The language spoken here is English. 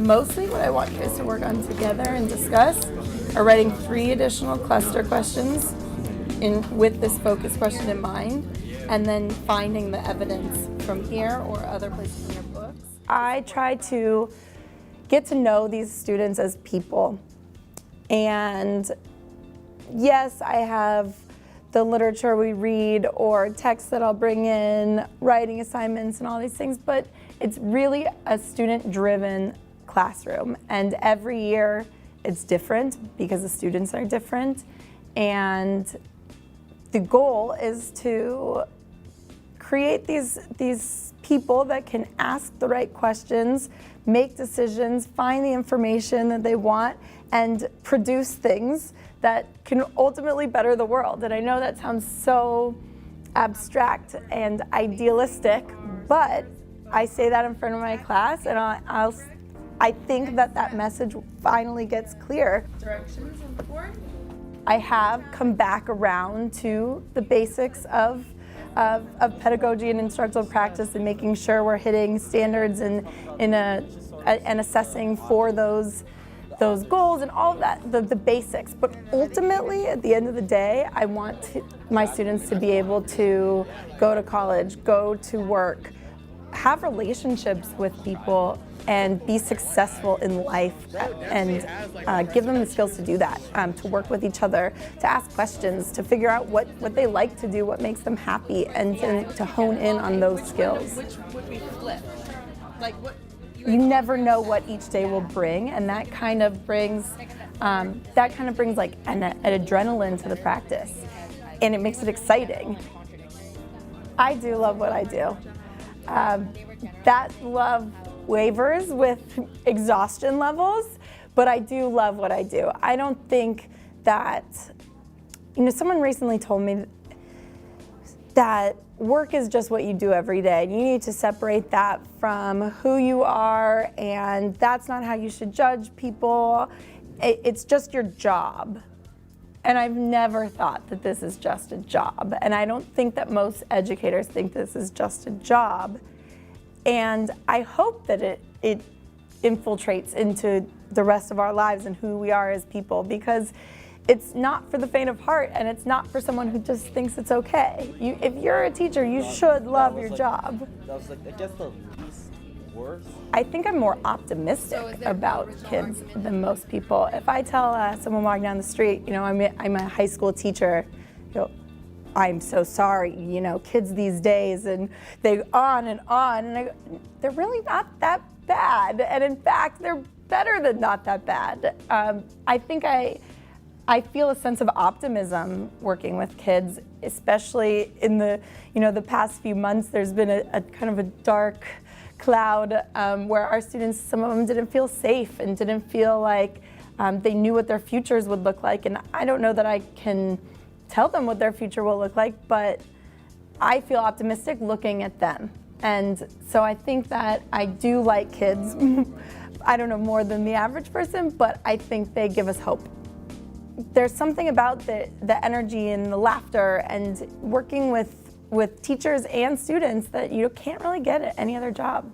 Mostly what I want kids to work on together and discuss are writing 3 additional cluster questions with this focus question in mind, and then finding the evidence from here or other places in your books. I try to get to know these students as people. And yes, I have the literature we read or texts that I'll bring in, writing assignments and all these things, but it's really a student-driven classroom. And every year it's different because the students are different. And the goal is to create these people that can ask the right questions, make decisions, find the information that they want, and produce things that can ultimately better the world. And I know that sounds so abstract and idealistic, but I say that in front of my class, and I think that message finally gets clear. Directions on the board. I have come back around to the basics of pedagogy and instructional practice, and making sure we're hitting standards and assessing for those goals and all of that, the basics. But ultimately, at the end of the day, I want my students to be able to go to college, go to work, have relationships with people, and be successful in life, and give them the skills to do that, to work with each other, to ask questions, to figure out what they like to do, what makes them happy, and to hone in on those skills. Which would we flip? Like what? You never know what each day will bring, and that kind of brings like an adrenaline to the practice, and it makes it exciting. I do love what I do. That love wavers with exhaustion levels, but I do love what I do. I don't think that, someone recently told me that work is just what you do every day. You need to separate that from who you are, and that's not how you should judge people. It's just your job. And I've never thought that this is just a job. And I don't think that most educators think this is just a job. And I hope that it infiltrates into the rest of our lives and who we are as people, because it's not for the faint of heart, and it's not for someone who just thinks it's okay. If you're a teacher, you should love your job. That was I guess the least worst. I think I'm more optimistic about kids than most people. If I tell someone walking down the street, I'm a high school teacher, I'm so sorry, kids these days, and they on, and I go, they're really not that bad, and in fact, they're better than not that bad. I think I feel a sense of optimism working with kids, especially in the past few months. There's been a kind of a dark cloud where our students, some of them didn't feel safe and didn't feel like they knew what their futures would look like. And I don't know that I can tell them what their future will look like, but I feel optimistic looking at them. And so I think that I do like kids, I don't know, more than the average person, but I think they give us hope. There's something about the energy and the laughter and working with teachers and students that you can't really get at any other job.